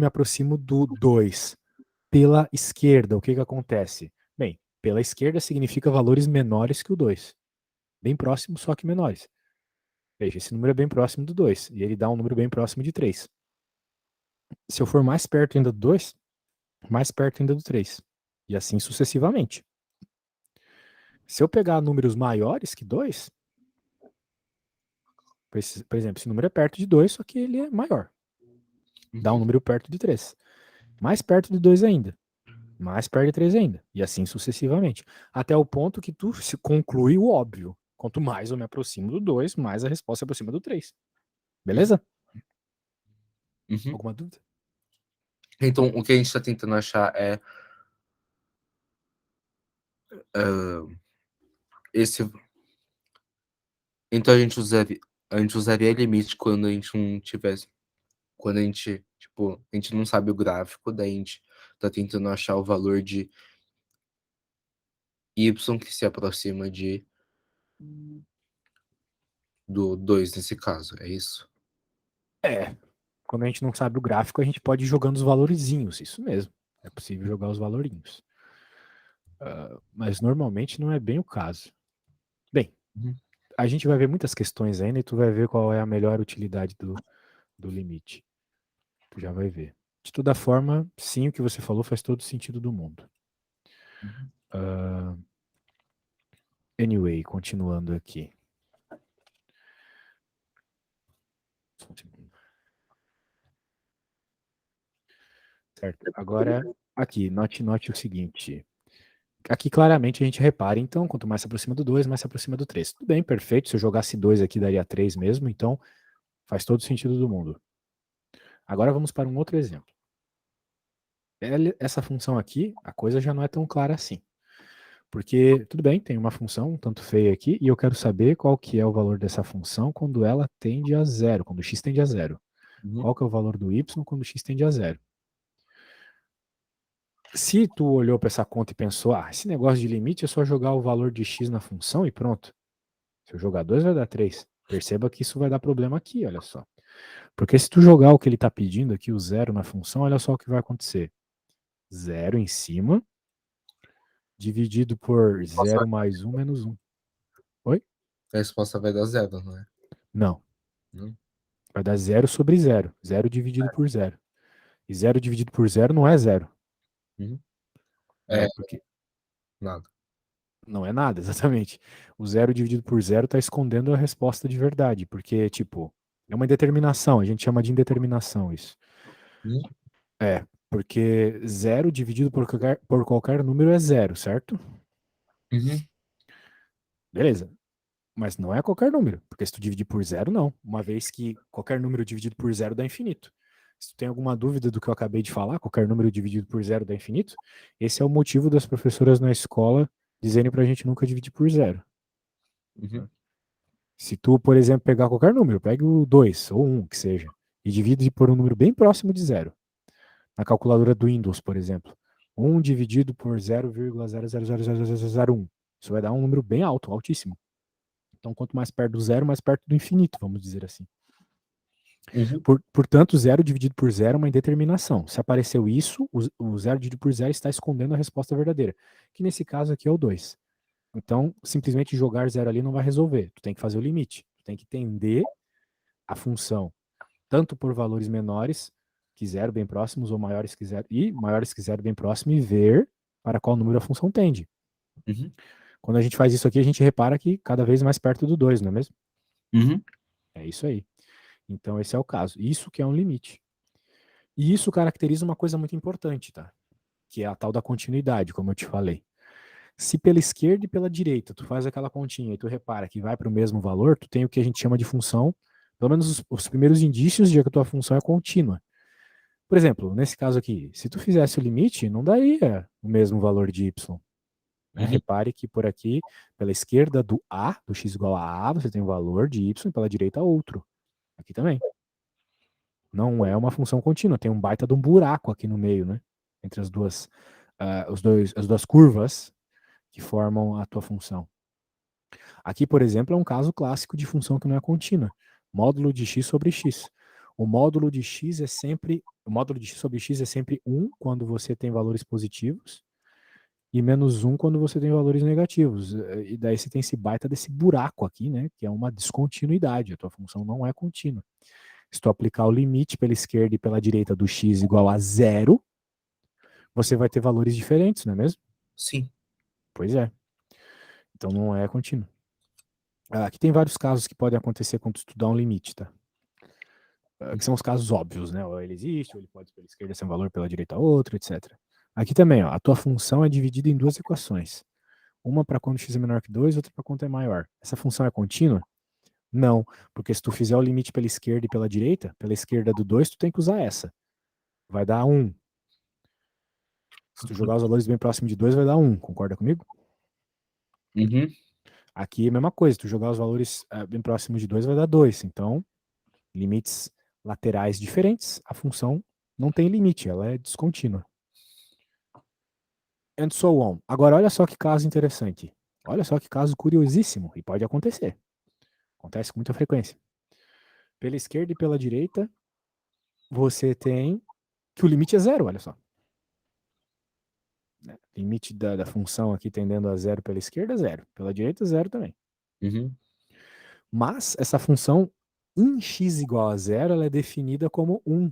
me aproximo do 2 pela esquerda, o que acontece? Bem, pela esquerda significa valores menores que o 2. Bem próximo, só que menores. Veja, esse número é bem próximo do 2, e ele dá um número bem próximo de 3. Se eu for mais perto ainda do 2, mais perto ainda do 3. E assim sucessivamente. Se eu pegar números maiores que 2, por exemplo, esse número é perto de 2, só que ele é maior. Dá um número perto de 3. Mais perto de 2 ainda. Mais perto de 3 ainda. E assim sucessivamente. Até o ponto que tu se conclui o óbvio. Quanto mais eu me aproximo do 2, mais a resposta se aproxima do 3. Beleza? Uhum. Alguma dúvida? Então, o que a gente está tentando achar é esse. Então a gente usaria limite quando a gente não tivesse. Quando a gente, tipo, a gente não sabe o gráfico, daí a gente tá tentando achar o valor de y que se aproxima do 2 nesse caso, é isso? É. Quando a gente não sabe o gráfico, a gente pode ir jogando os valorizinhos. Isso mesmo. É possível jogar os valorinhos. Mas normalmente não é bem o caso. Bem, a gente vai ver muitas questões ainda e tu vai ver qual é a melhor utilidade do limite. Tu já vai ver. De toda forma, sim, o que você falou faz todo sentido do mundo. Anyway, continuando aqui. Certo. Agora, aqui, note o seguinte. Aqui claramente a gente repara, então, quanto mais se aproxima do 2, mais se aproxima do 3. Tudo bem, perfeito. Se eu jogasse 2 aqui, daria 3 mesmo, então faz todo sentido do mundo. Agora vamos para um outro exemplo. Essa função aqui, a coisa já não é tão clara assim. Porque, tudo bem, tem uma função um tanto feia aqui, e eu quero saber qual que é o valor dessa função quando ela tende a zero, quando x tende a zero. Qual que é o valor do y quando x tende a zero? Se tu olhou para essa conta e pensou, esse negócio de limite é só jogar o valor de x na função e pronto. Se eu jogar 2 vai dar 3. Perceba que isso vai dar problema aqui, olha só. Porque se tu jogar o que ele está pedindo aqui, o zero na função, olha só o que vai acontecer. Zero em cima, dividido por 0 mais 1 menos 1. Oi? A resposta vai dar 0, não é? Não. Não? Vai dar 0 sobre 0. 0 dividido por 0. E 0 dividido por 0 não é 0. É, Porque nada. não é nada, exatamente. O 0 dividido por 0 está escondendo a resposta de verdade. Porque, tipo, é uma indeterminação. A gente chama de indeterminação isso. Porque 0 dividido por qualquer número é 0, certo? Beleza. Mas não é qualquer número, porque se tu dividir por 0, não. Uma vez que qualquer número dividido por 0 dá infinito. Se tu tem alguma dúvida do que eu acabei de falar, qualquer número dividido por 0 dá infinito, esse é o motivo das professoras na escola dizerem pra gente nunca dividir por 0. Se tu, por exemplo, pegar qualquer número, pegue o 2 ou 1, que seja, e divide por um número bem próximo de 0. Na calculadora do Windows, por exemplo. 1 dividido por 0,000001. Isso vai dar um número bem alto, altíssimo. Então, quanto mais perto do zero, mais perto do infinito, vamos dizer assim. Portanto, 0 dividido por 0 é uma indeterminação. Se apareceu isso, o 0 dividido por 0 está escondendo a resposta verdadeira, que nesse caso aqui é o 2. Então, simplesmente jogar 0 ali não vai resolver. Tu tem que fazer o limite. Tu tem que entender a função, tanto por valores menores que 0 bem próximos, ou maiores que 0, e maiores que 0 bem próximo, e ver para qual número a função tende. Quando a gente faz isso aqui, a gente repara que cada vez mais perto do 2, não é mesmo? É isso aí. Então, esse é o caso. Isso que é um limite. E isso caracteriza uma coisa muito importante, tá? Que é a tal da continuidade, como eu te falei. Se pela esquerda e pela direita tu faz aquela continha e tu repara que vai para o mesmo valor, tu tem o que a gente chama de função, pelo menos os primeiros indícios de que a tua função é contínua. Por exemplo, nesse caso aqui, se tu fizesse o limite, não daria o mesmo valor de y. Né? Repare que por aqui, pela esquerda do A, do x igual a A, você tem o valor de y, e pela direita outro. Aqui também. Não é uma função contínua, tem um baita de um buraco aqui no meio, né? Entre as duas, as duas curvas que formam a tua função. Aqui, por exemplo, é um caso clássico de função que não é contínua. Módulo de x sobre x. O módulo de x sobre x é sempre 1 quando você tem valores positivos e menos 1 quando você tem valores negativos. E daí você tem esse baita desse buraco aqui, né, que é uma descontinuidade. A tua função não é contínua. Se tu aplicar o limite pela esquerda e pela direita do x igual a zero, você vai ter valores diferentes, não é mesmo? Sim. Pois é. Então não é contínuo. Aqui tem vários casos que podem acontecer quando tu estudar um limite, tá? Que são os casos óbvios, né? Ou ele existe, ou ele pode pela esquerda ser um valor, pela direita outro, etc. Aqui também, ó, a tua função é dividida em duas equações. Uma para quando x é menor que 2, outra para quando é maior. Essa função é contínua? Não, porque se tu fizer o limite pela esquerda e pela direita, pela esquerda do 2, tu tem que usar essa. Vai dar 1. Se tu jogar os valores bem próximo de 2, vai dar 1. Concorda comigo? Uhum. Aqui é a mesma coisa. Se tu jogar os valores bem próximos de 2, vai dar 2. Então, limites laterais diferentes, a função não tem limite, ela é descontínua. And so on. Agora, olha só que caso interessante. Olha só que caso curiosíssimo. E pode acontecer. Acontece com muita frequência. Pela esquerda e pela direita, você tem que o limite é zero, olha só. Limite da função aqui tendendo a zero pela esquerda, zero. Pela direita, zero também. Uhum. Mas essa função em x igual a zero, ela é definida como 1.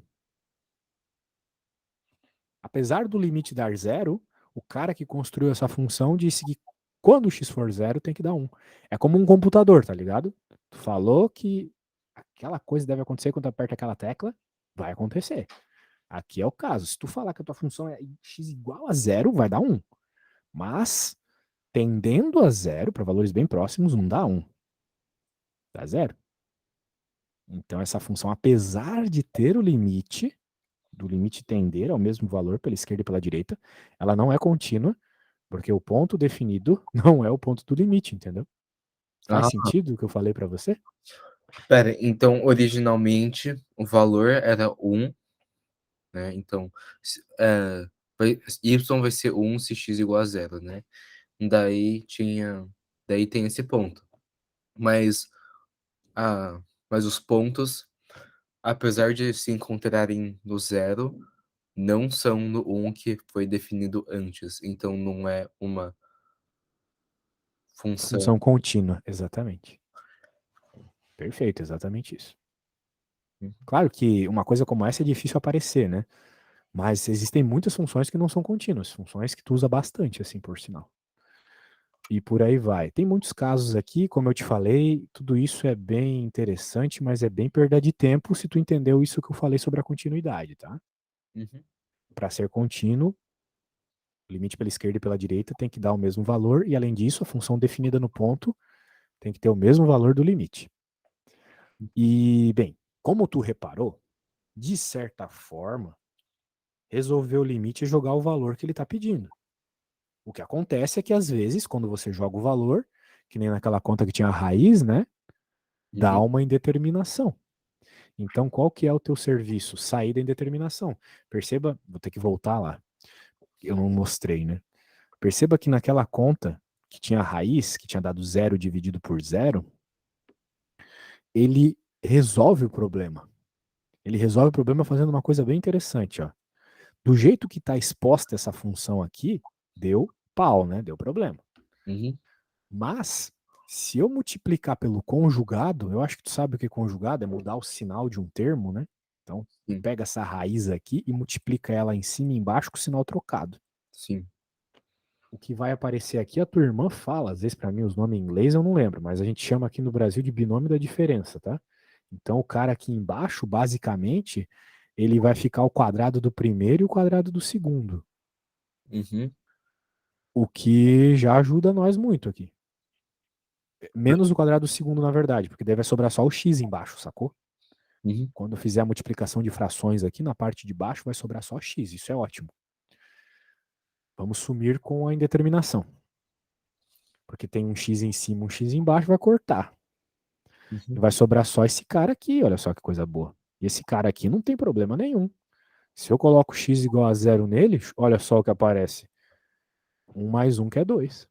Apesar do limite dar zero, o cara que construiu essa função disse que quando o x for zero, tem que dar 1. É como um computador, tá ligado? Tu falou que aquela coisa deve acontecer quando tu aperta aquela tecla, vai acontecer. Aqui é o caso. Se tu falar que a tua função é x igual a zero, vai dar 1. Mas, tendendo a zero, para valores bem próximos, não dá 1. Dá zero. Então, essa função, apesar de ter o limite, do limite tender ao mesmo valor pela esquerda e pela direita, ela não é contínua, porque o ponto definido não é o ponto do limite, entendeu? Faz Ah, sentido o que eu falei para você? espera, então originalmente o valor era 1, né, então y vai ser 1 se x igual a zero, né. Daí daí tem esse ponto. Mas, mas os pontos, apesar de se encontrarem no zero, não são no 1 que foi definido antes, então não é uma função. Função contínua, exatamente. Perfeito, exatamente isso. Uhum, Claro que uma coisa como essa é difícil aparecer, né? Mas existem muitas funções que não são contínuas, funções que tu usa bastante, assim, por sinal. E por aí vai. Tem muitos casos aqui, como eu te falei, tudo isso é bem interessante, mas é bem perda de tempo se tu entendeu isso que eu falei sobre a continuidade, tá? uhum, Para ser contínuo, o limite pela esquerda e pela direita tem que dar o mesmo valor, e além disso, a função definida no ponto tem que ter o mesmo valor do limite. E, bem, como tu reparou, de certa forma, resolver o limite é jogar o valor que ele está pedindo. O que acontece é que, às vezes, quando você joga o valor, que nem naquela conta que tinha a raiz, né? Dá uhum, uma indeterminação. Então, qual que é o teu serviço? Sair da indeterminação. Perceba, vou ter que voltar lá. Eu não mostrei, né? Perceba que naquela conta que tinha a raiz, que tinha dado zero dividido por zero, ele resolve o problema. Ele resolve o problema fazendo uma coisa bem interessante, ó. Do jeito que está exposta essa função aqui, deu pau, né? Deu problema. uhum, Mas, se eu multiplicar pelo conjugado, eu acho que tu sabe o que é conjugado, é mudar o sinal de um termo, né? Então, tu sim, pega essa raiz aqui e multiplica ela em cima e embaixo com o sinal trocado. sim, O que vai aparecer aqui, a tua irmã fala, às vezes para mim os nomes em inglês eu não lembro, mas a gente chama aqui no Brasil de binômio da diferença, tá? Então, o cara aqui embaixo, basicamente, ele vai ficar o quadrado do primeiro e o quadrado do segundo. uhum, O que já ajuda nós muito aqui. Menos o quadrado do segundo, na verdade, porque daí vai sobrar só o x embaixo, sacou? uhum, Quando eu fizer a multiplicação de frações aqui, na parte de baixo vai sobrar só x, isso é ótimo. Vamos sumir com a indeterminação. Porque tem um x em cima, um x embaixo, vai cortar. E uhum, vai sobrar só esse cara aqui, olha só que coisa boa. E esse cara aqui não tem problema nenhum. Se eu coloco x igual a zero nele, olha só o que aparece. 1 mais 1 que é 2.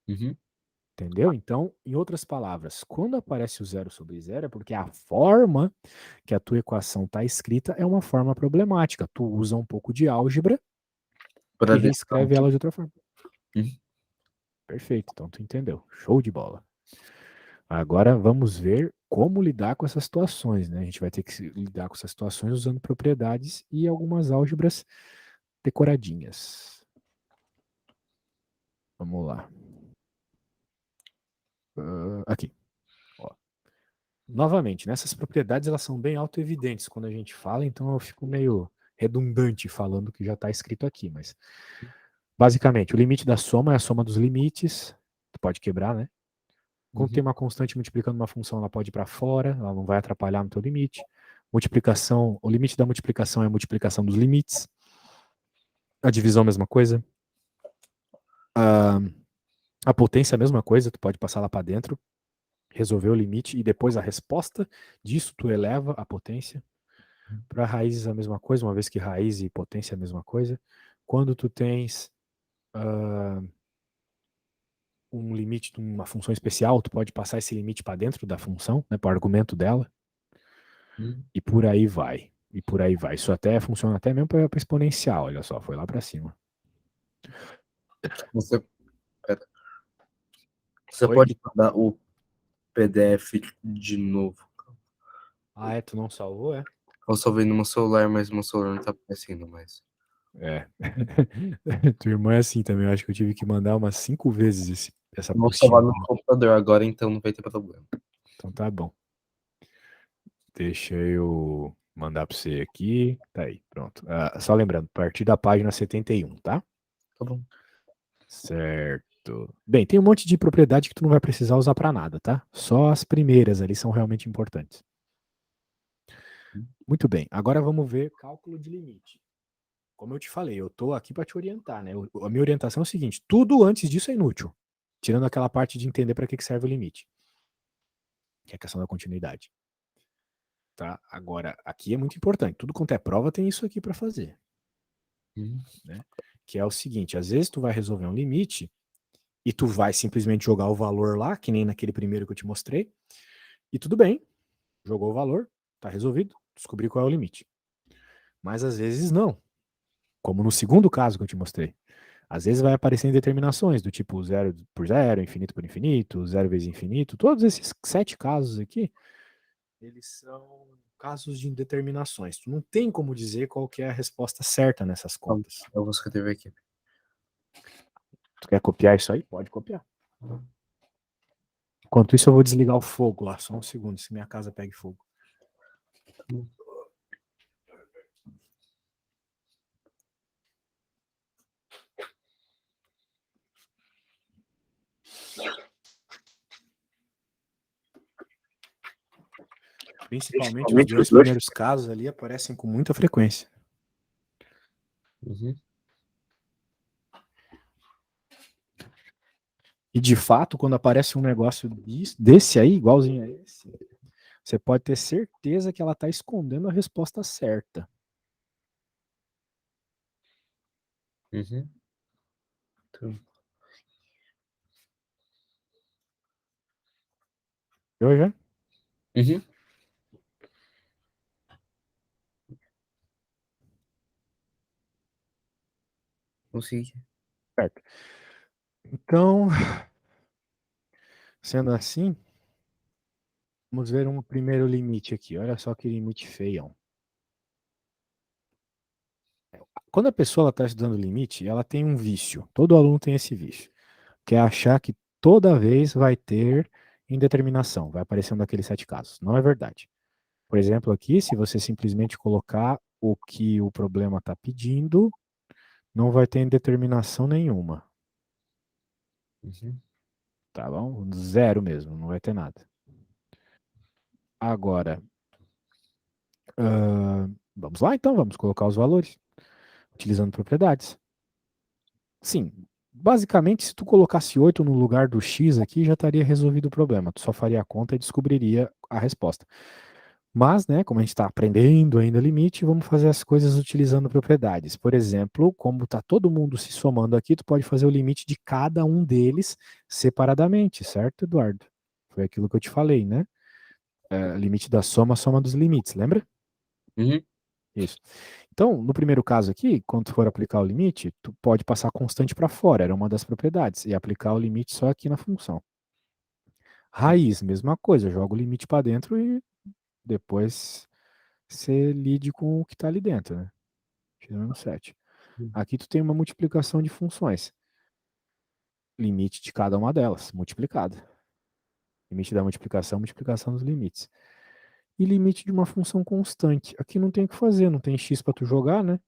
uhum. Entendeu? Então, em outras palavras, quando aparece o zero sobre zero, é porque a forma que a tua equação está escrita é uma forma problemática. Tu usa um pouco de álgebra Pra e ver. reescreve ela de outra forma. Uhum. Perfeito, então tu entendeu. Show de bola. Agora vamos ver como lidar com essas situações, né? A gente vai ter que lidar com essas situações usando propriedades e algumas álgebras decoradinhas. Vamos lá. Aqui. Ó. Novamente, nessas propriedades elas são bem autoevidentes quando a gente fala, então eu fico meio redundante falando o que já está escrito aqui, mas basicamente o limite da soma é a soma dos limites, tu pode quebrar, né? Quando tem Uhum. uma constante multiplicando uma função, ela pode ir para fora, ela não vai atrapalhar no teu limite. Multiplicação, o limite da multiplicação é a multiplicação dos limites. A divisão, mesma coisa. A potência, a mesma coisa, tu pode passar lá para dentro, resolver o limite e depois a resposta disso tu eleva a potência. Para raízes a mesma coisa, uma vez que raiz e potência é a mesma coisa. Quando tu tens um limite de uma função especial, tu pode passar esse limite para dentro da função, né, para o argumento dela. Uhum. E por aí vai. E por aí vai. Isso até funciona até mesmo para exponencial, olha só, foi lá para cima. Você, pera. Você Oi? pode mandar o PDF de novo. Ah, é? Tu não salvou, é? Eu salvei no meu celular, mas meu celular não tá aparecendo mais. É. Tua irmã é assim também. Eu acho que eu tive que mandar umas 5 vezes essa Eu vou salvar apostila. no computador agora, então não vai ter problema. Então tá bom. Deixa eu mandar para você aqui. Tá aí, pronto. Só lembrando, a partir da página 71, tá? Tá bom. Certo. Bem, tem um monte de propriedade que tu não vai precisar usar para nada, tá? Só as primeiras ali são realmente importantes. Muito bem. Agora vamos ver cálculo de limite. Como eu te falei, eu tô aqui para te orientar, né? A minha orientação é o seguinte: tudo antes disso é inútil, tirando aquela parte de entender para que serve o limite, que é a questão da continuidade. Tá? Agora, aqui é muito importante. Tudo quanto é prova tem isso aqui para fazer. Uhum. Né? Que é o seguinte: às vezes tu vai resolver um limite e tu vai simplesmente jogar o valor lá, que nem naquele primeiro que eu te mostrei, e tudo bem, jogou o valor, tá resolvido, descobri qual é o limite. Mas às vezes não, como no segundo caso que eu te mostrei. Às vezes vai aparecer em determinações do tipo zero por zero, infinito por infinito, zero vezes infinito. Todos esses 7 casos aqui, eles são casos de indeterminações. Tu não tem como dizer qual que é a resposta certa nessas Então, contas. eu vou escrever aqui. Tu quer copiar isso aí? Pode copiar. Enquanto isso, eu vou desligar o fogo lá, só um segundo, se minha casa pegue fogo. Principalmente os dois primeiros casos ali aparecem com muita frequência. Uhum. E de fato, quando aparece um negócio desse aí, igualzinho a esse, você pode ter certeza que ela está escondendo a resposta certa. Uhum. Então, Eu já? uhum. Consegui. Certo. Então, sendo assim, vamos ver um primeiro limite aqui. Olha só que limite feião. Quando a pessoa está estudando limite, ela tem um vício. Todo aluno tem esse vício. Que é achar que toda vez vai ter indeterminação. Vai aparecer um daqueles 7 casos. Não é verdade. Por exemplo, aqui, se você simplesmente colocar o que o problema está pedindo, não vai ter indeterminação nenhuma. Uhum. Tá bom? Zero mesmo, não vai ter nada. Agora, vamos lá então, vamos colocar os valores, utilizando propriedades. Sim, basicamente, se tu colocasse 8 no lugar do x aqui, já estaria resolvido o problema. Tu só faria a conta e descobriria a resposta. Mas, né, como a gente está aprendendo ainda limite, vamos fazer as coisas utilizando propriedades. Por exemplo, como está todo mundo se somando aqui, tu pode fazer o limite de cada um deles separadamente, certo, Eduardo? Foi aquilo que eu te falei, né? Limite da soma, soma dos limites, lembra? Uhum. Isso. Então, no primeiro caso aqui, quando tu for aplicar o limite, tu pode passar a constante para fora, era uma das propriedades, e aplicar o limite só aqui na função. Raiz, mesma coisa, joga o limite para dentro e depois você lide com o que está ali dentro, né? X menos 7. Aqui tu tem uma multiplicação de funções. Limite de cada uma delas, multiplicada. Limite da multiplicação, multiplicação dos limites. E limite de uma função constante. Aqui não tem o que fazer, não tem x para tu jogar, né?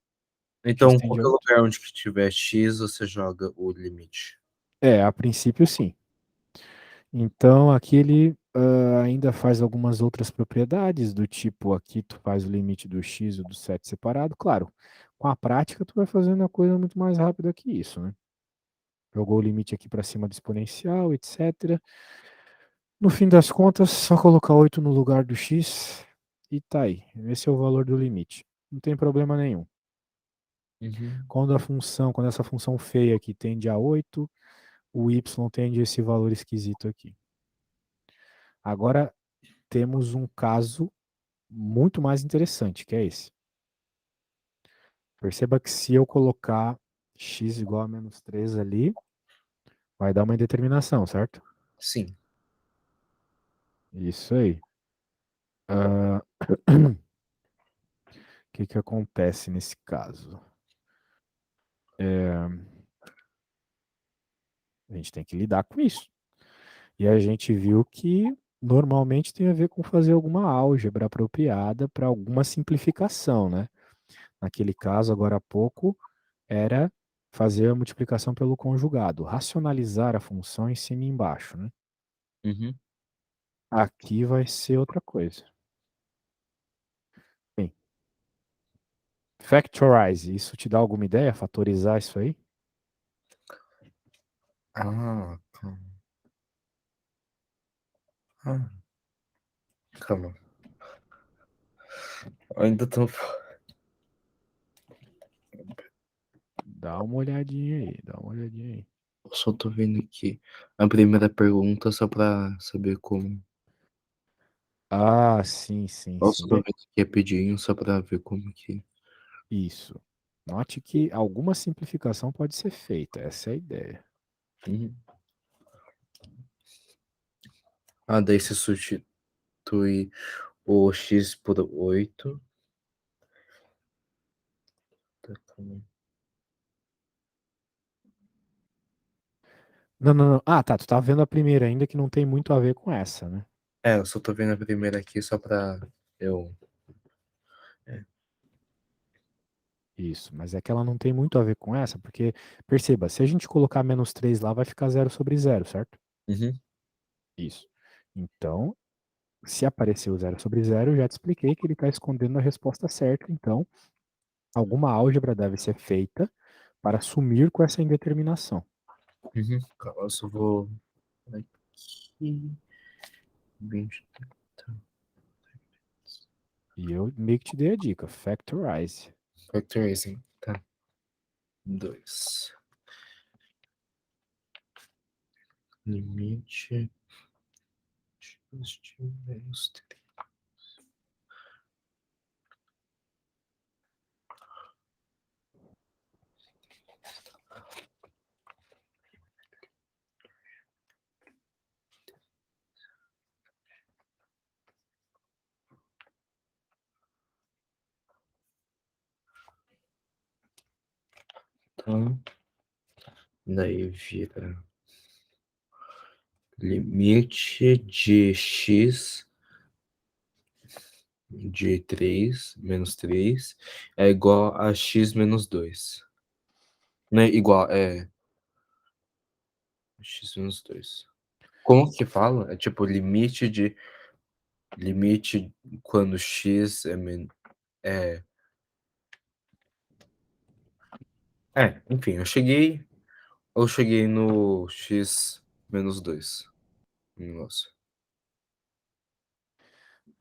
X Então, tende a qualquer 8. lugar onde que tiver x, você joga o limite. A princípio sim. Então aqui ele ainda faz algumas outras propriedades, do tipo aqui tu faz o limite do x e do 7 separado. Claro, com a prática tu vai fazendo a coisa muito mais rápida que isso, né? Jogou o limite aqui para cima do exponencial, etc. No fim das contas, só colocar 8 no lugar do x e tá aí. Esse é o valor do limite. Não tem problema nenhum. Uhum. Quando essa função feia aqui tende a 8, o y tende a esse valor esquisito aqui. Agora temos um caso muito mais interessante, que é esse. Perceba que se eu colocar x igual a menos 3 ali, vai dar uma indeterminação, certo? Sim. Isso aí. O que acontece nesse caso? A gente tem que lidar com isso. E a gente viu que normalmente tem a ver com fazer alguma álgebra apropriada para alguma simplificação, né? Naquele caso, agora há pouco, era fazer a multiplicação pelo conjugado, racionalizar a função em cima e embaixo, né? Uhum. Aqui vai ser outra coisa. Bem, factorize, isso te dá alguma ideia? Fatorizar isso aí? Ah, calma. Ah, calma. Ainda tô. Dá uma olhadinha aí, dá uma olhadinha aí. Eu só tô vendo aqui a primeira pergunta só pra saber como. Ah, sim, sim, Eu sim. só tô vendo aqui rapidinho só pra ver como que. Isso. Note que alguma simplificação pode ser feita, essa é a ideia. Uhum. Ah, daí você substitui o x por 8. Tá, calma. Não, não, não. Ah, tá. Tu tá vendo a primeira ainda que não tem muito a ver com essa, né? É, eu só tô vendo a primeira aqui só pra eu. É. Isso. Mas é que ela não tem muito a ver com essa, porque, perceba, se a gente colocar menos 3 lá, vai ficar 0/0, certo? Uhum. Isso. Então, se aparecer o 0/0, eu já te expliquei que ele está escondendo a resposta certa. Então, alguma álgebra deve ser feita para sumir com essa indeterminação. Uhum. Calma, eu só vou. Aqui. 20. Tá. E eu meio que te dei a dica, factorize. Factorizing. Tá. 2. Limite de menos 3. Tá. Daí vira limite de x de 3 menos 3 é igual a x menos 2. Não é igual, é x menos 2. Como que fala? É tipo limite quando x é é enfim, eu cheguei no x menos 2. Negócio.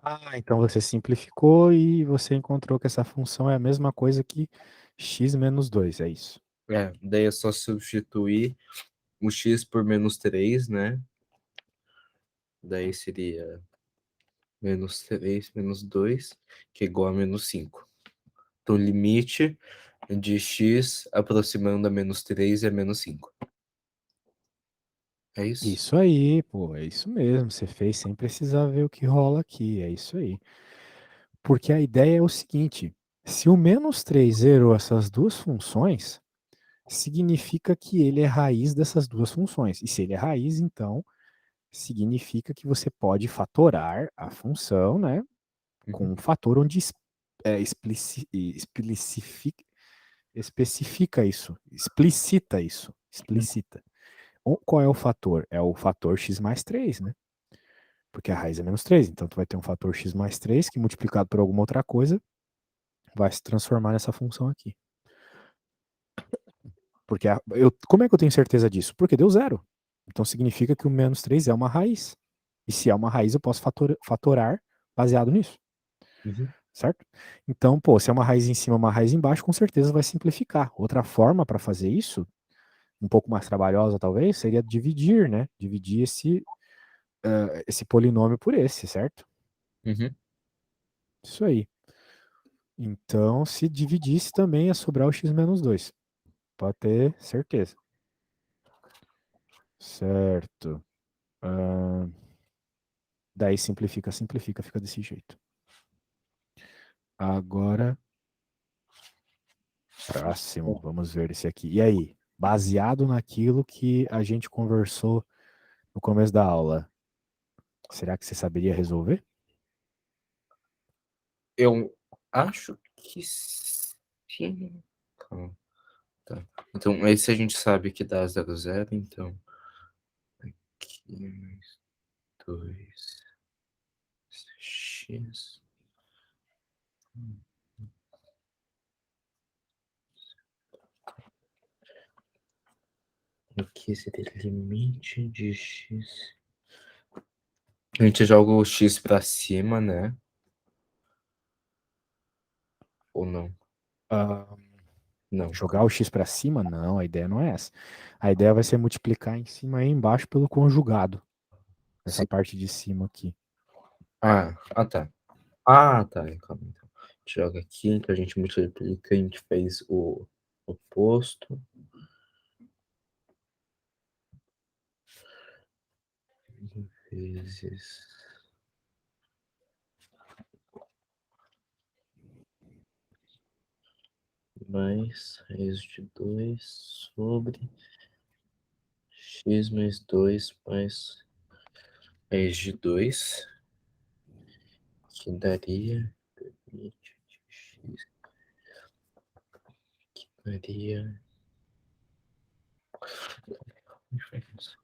Ah, então você simplificou e você encontrou que essa função é a mesma coisa que x menos 2, é isso. Daí é só substituir o x por menos 3, né? Daí seria menos 3 menos 2, que é igual a menos 5. Então, o limite de x aproximando a menos 3 é menos 5. É isso? Isso aí, pô, é isso mesmo. Você fez sem precisar ver o que rola aqui, é isso aí. Porque a ideia é o seguinte: se o menos 3 zerou essas duas funções, significa que ele é raiz dessas duas funções. E se ele é raiz, então significa que você pode fatorar a função, né, com Uhum, um fator onde especifica isso, explicita isso, uhum, explicita. Qual é o fator? É o fator x mais 3, né? Porque a raiz é menos 3, então tu vai ter um fator x mais 3 que multiplicado por alguma outra coisa vai se transformar nessa função aqui. Porque como é que eu tenho certeza disso? Porque deu zero. Então significa que o menos 3 é uma raiz. E se é uma raiz, eu posso fatorar baseado nisso, uhum, certo? Então, pô, se é uma raiz em cima, uma raiz embaixo, com certeza vai simplificar. Outra forma para fazer isso, um pouco mais trabalhosa talvez, seria dividir, né? Dividir esse polinômio por esse, certo? uhum. Isso aí. Então, se dividisse também ia sobrar o x menos 2. Pode ter certeza. Certo. Ah, daí simplifica, simplifica, fica desse jeito. Agora, próximo, vamos ver esse aqui. E aí, baseado naquilo que a gente conversou no começo da aula, será que você saberia resolver? Eu acho que sim. Calma, tá. Então, esse a gente sabe que dá 0, 0, então aqui mais 2 x. Aqui seria limite de x. A gente joga o x pra cima, né? Ou não? Ah, Não, jogar o calma. x para cima? Não, a ideia não é essa. A ideia vai ser multiplicar em cima e embaixo pelo conjugado, nessa Sim. parte de cima aqui. Tá. Tá. Calma, então. A gente joga aqui, então a gente multiplica, a gente fez o oposto. Vezes mais raiz de 2 sobre x mais 2 mais raiz de 2, que daria limite de x, que daria diferença.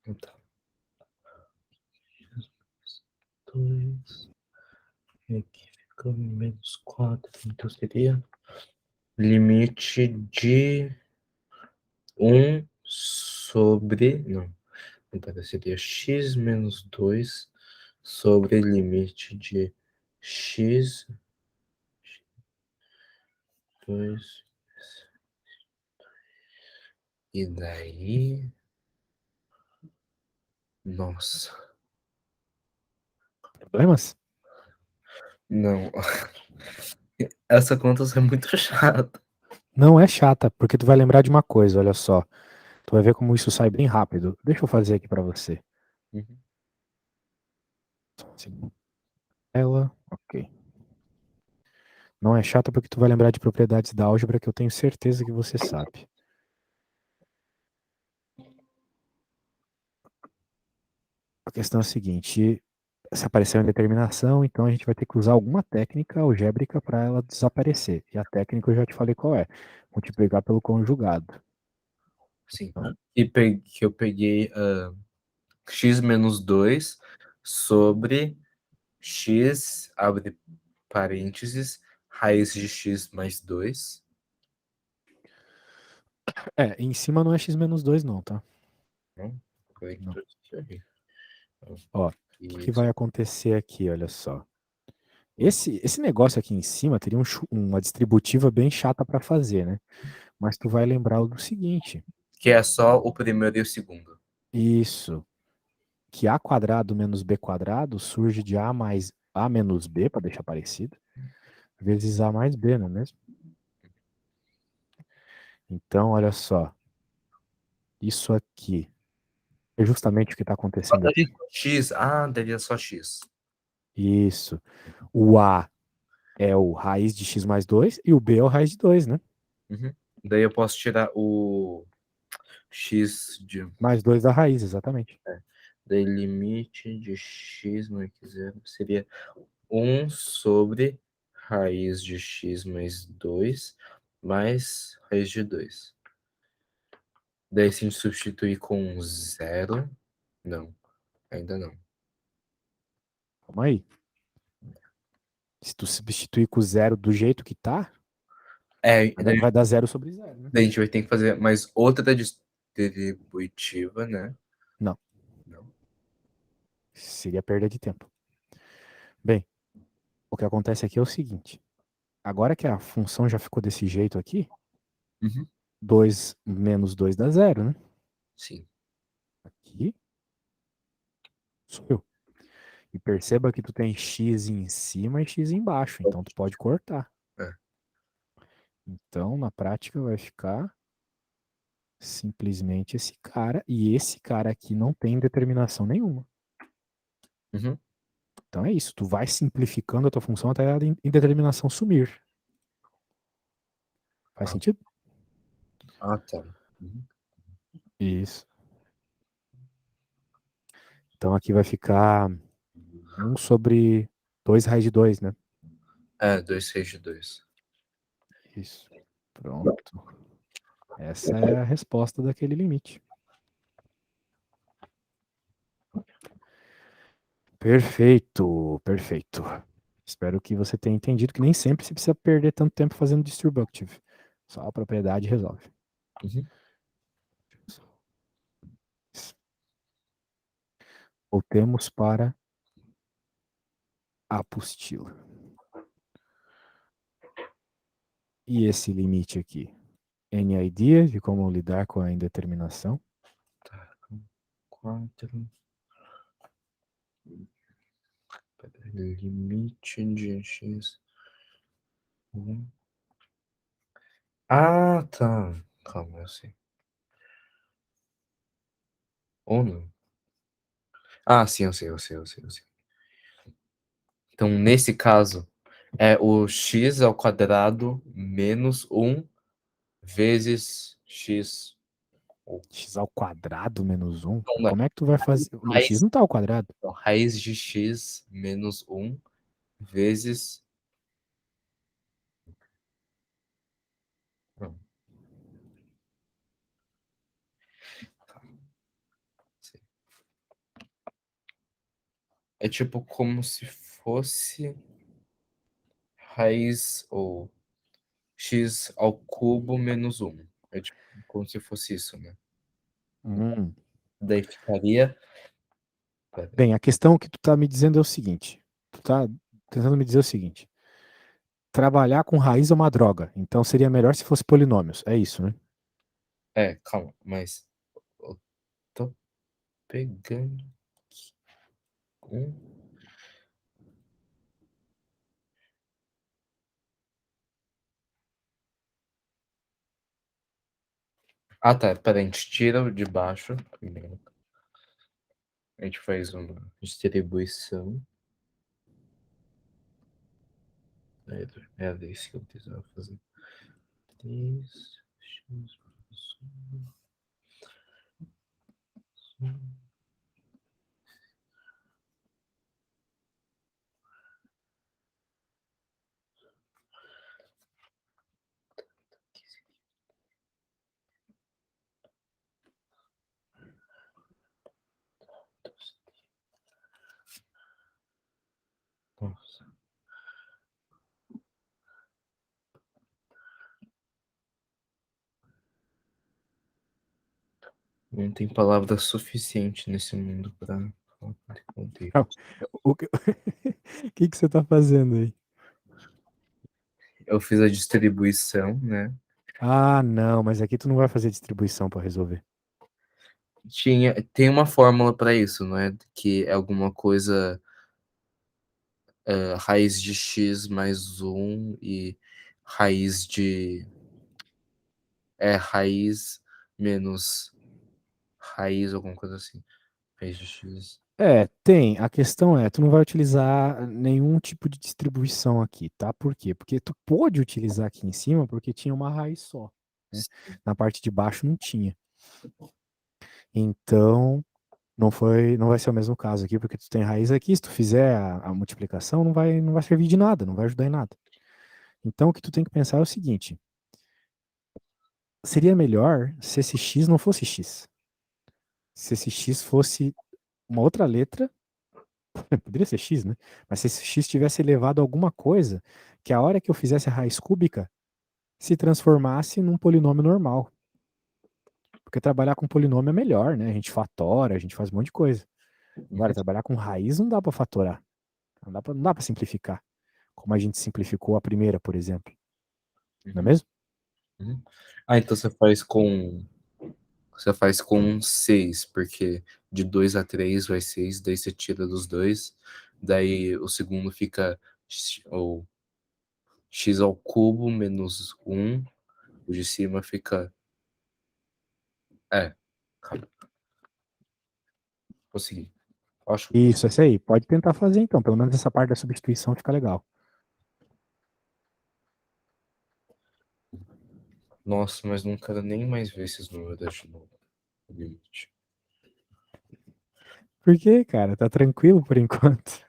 Então, 2, e aqui fica menos 4, então seria limite de 1 sobre. Não, então seria x menos 2 sobre limite de x 2. E daí. Nossa. Problemas? Não. Essa conta é muito chata. Não é chata, porque tu vai lembrar de uma coisa, olha só. Tu vai ver como isso sai bem rápido. Deixa eu fazer aqui pra você. Uhum. Sim. Ela, ok. Não é chata porque tu vai lembrar de propriedades da álgebra que eu tenho certeza que você sabe. A questão é a seguinte: se aparecer uma indeterminação, então a gente vai ter que usar alguma técnica algébrica para ela desaparecer. E a técnica eu já te falei qual é: multiplicar pelo conjugado. Sim. Então, Que eu peguei x menos 2 sobre x, abre parênteses, raiz de x mais 2. em cima não é x menos 2 não, tá? Não? Foi Não. tudo isso aí. Ó, o que, que Isso. vai acontecer aqui, olha só. Esse negócio aqui em cima teria uma distributiva bem chata para fazer, né? Mas tu vai lembrar do seguinte: Que é só o primeiro e o segundo. isso, que a quadrado menos b quadrado surge de a mais a menos b, para deixar parecido, vezes a mais b, não é mesmo? Então, olha só, isso aqui é justamente o que está Só acontecendo daria aqui. só x. Ah, daria só x. Isso. O a é o raiz de x mais 2 e o b é o raiz de 2, né? Uhum. Daí eu posso tirar o x de. Mais 2 da raiz, exatamente. Daí limite de x maior que zero seria 1 sobre raiz de x mais 2 mais raiz de 2. Daí se a gente substituir com zero. Não, ainda não. Calma aí. Se tu substituir com o zero do jeito que tá, Daí, vai dar zero sobre zero, né? daí a gente vai ter que fazer mais outra distributiva, né? Não, Não. seria perda de tempo. Bem, o que acontece aqui é o seguinte. Agora que a função já ficou desse jeito aqui, Uhum. 2 menos 2 dá zero, né? Sim. Aqui sou eu. E perceba que tu tem x em cima e x embaixo, então tu pode cortar. É. Então, na prática, vai ficar simplesmente esse cara, e esse cara aqui não tem determinação nenhuma. Uhum. Então é isso, tu vai simplificando a tua função até a indeterminação sumir. Faz Ah, sentido? tá. Uhum. Isso. Então aqui vai ficar 1/2 raiz de 2, né? 2 6 de 2. Isso. Pronto. Essa é a resposta daquele limite. Perfeito, perfeito. Espero que você tenha entendido que nem sempre você precisa perder tanto tempo fazendo distributive. Só a propriedade resolve. Uhum. Voltemos para a apostila. E esse limite aqui? Any idea de como lidar com a indeterminação? Tá. 4. Limite de x. Ah, tá. Calma, eu sei. Ou não. Ah, sim, eu sei, eu sei, eu sei, eu sei. Então, nesse caso, é o x ao quadrado menos 1 vezes x. X ao quadrado menos 1? Não, não, Como é que tu vai fazer? O x raiz, não tá ao quadrado. não, raiz de x menos 1 vezes. Não, tá, sim. É tipo como se fosse raiz ou x ao cubo menos 1. É tipo como se fosse isso, né? Hum. Daí ficaria. Pera. Bem, a questão que tu tá me dizendo é o seguinte. Tu tá tentando me dizer o seguinte. Trabalhar com raiz é uma droga. Então seria melhor se fosse polinômios. É isso, né? Calma, mas eu tô pegando um. Ah, tá, espera, a gente tira o de baixo primeiro. A gente faz uma distribuição. Era isso que eu precisava fazer. 3 x plus 1. Nossa, não tem palavra suficiente nesse mundo para falar de Não, contexto. o que, que você tá fazendo aí? Eu fiz a distribuição, né? Ah, não, mas aqui tu não vai fazer distribuição para resolver. Tem uma fórmula para isso, não é? Que é alguma coisa, raiz de x mais um e raiz de raiz menos raiz, alguma coisa assim. Raiz de x. É, tem. A questão é, tu não vai utilizar nenhum tipo de distribuição aqui, tá? Por quê? Porque tu pode utilizar aqui em cima porque tinha uma raiz só, né? Na parte de baixo não tinha. Então, não vai ser o mesmo caso aqui, porque tu tem raiz aqui, se tu fizer a multiplicação, não vai servir de nada, não vai ajudar em nada. Então, o que tu tem que pensar é o seguinte: seria melhor se esse x não fosse x. Se esse x fosse uma outra letra, poderia ser x, né? Mas se esse x tivesse elevado a alguma coisa, que a hora que eu fizesse a raiz cúbica se transformasse num polinômio normal. Porque trabalhar com polinômio é melhor, né? A gente fatora, a gente faz um monte de coisa. Agora, Uhum, trabalhar com raiz não dá para fatorar. Não dá para simplificar. Como a gente simplificou a primeira, por exemplo. Não é uhum, mesmo? uhum. Ah, então você faz com 6, porque de 2 a 3 vai 6, daí você tira dos dois, daí o segundo fica ou x ao cubo menos um, o de cima fica. É, calma, consegui. Acho que Isso, consegui. essa aí. Pode tentar fazer então. Pelo menos essa parte da substituição fica legal. Nossa, mas não quero nem mais ver esses números de novo. Limite. Por quê, cara? Tá tranquilo por enquanto.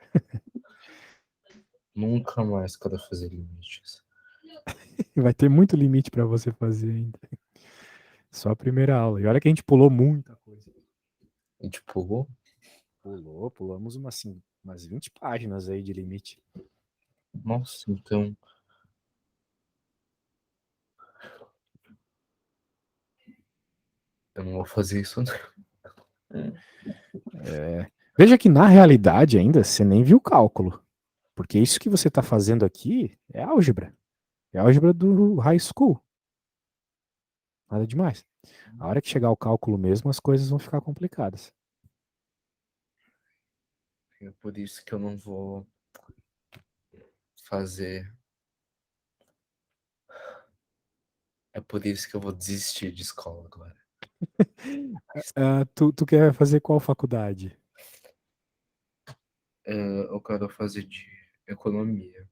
Nunca mais quero fazer limites. Vai ter muito limite para você fazer ainda. Só a primeira aula. E olha que a gente pulou muita coisa. E tipo, Pulamos umas 20 páginas aí de limite. nossa, então eu não vou fazer isso, não. É, veja que na realidade ainda você nem viu o cálculo. Porque isso que você está fazendo aqui é álgebra. É álgebra do high school. Nada demais. A hora que chegar o cálculo mesmo, as coisas vão ficar complicadas. É por isso que eu não vou fazer. É por isso que eu vou desistir de escola agora. Tu quer fazer qual faculdade? Eu quero fazer de economia.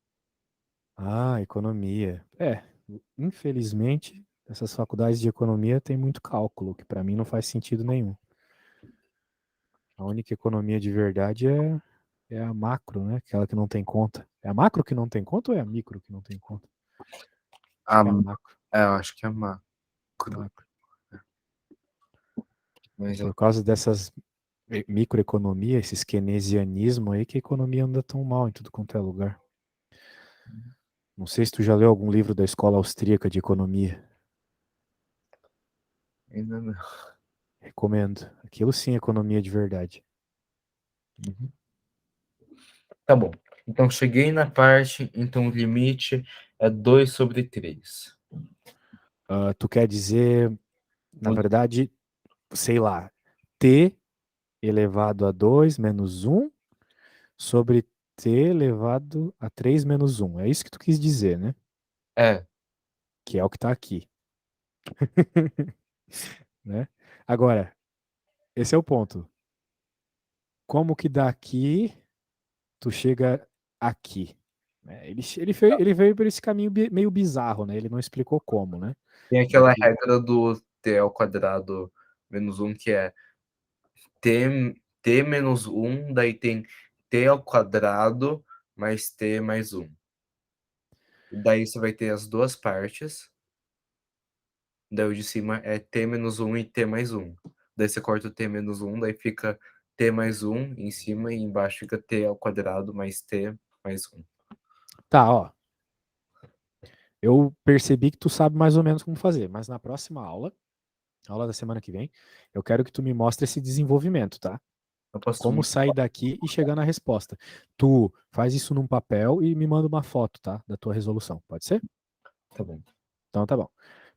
Ah, economia. Infelizmente, essas faculdades de economia têm muito cálculo, que para mim não faz sentido nenhum. A única economia de verdade é a macro, né? Aquela que não tem conta. É a macro que não tem conta ou é a micro que não tem conta? Acho Ah, que é a macro. eu acho que é macro. Macro. Mas eu. Por causa dessas microeconomia, esse keynesianismo aí, que a economia anda tão mal em tudo quanto é lugar. Não sei se tu já leu algum livro da escola austríaca de economia. Ainda não. Recomendo. Aquilo sim é economia de verdade. Uhum. Tá bom. Então cheguei na parte, então o limite é 2/3. Tu quer dizer, na Muito. verdade, sei lá, t elevado a 2 menos um sobre t elevado a 3 menos um. É isso que tu quis dizer, né? É, Que é o que tá aqui. né? Agora, esse é o ponto. Como que daqui tu chega aqui? Ele veio por esse caminho meio bizarro, né? Ele não explicou como, né? Tem Daí aquela regra do t ao quadrado menos 1, que é t menos 1, daí tem t ao quadrado mais t mais 1. Daí você vai ter as duas partes. Daí o de cima é t menos 1 e t mais 1. Daí você corta o t menos 1, daí fica t mais 1 em cima e embaixo fica t ao quadrado mais t mais 1. Tá, ó. Eu percebi que tu sabe mais ou menos como fazer, mas na próxima aula, aula da semana que vem, eu quero que tu me mostre esse desenvolvimento, tá? Eu posso Como sair daqui e chegar na resposta. Tu faz isso num papel e me manda uma foto, tá? Da tua resolução. Pode ser? Tá bom. Então tá bom.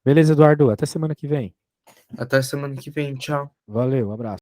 Beleza, Eduardo. Até semana que vem. Até semana que vem. Tchau. Valeu, abraço.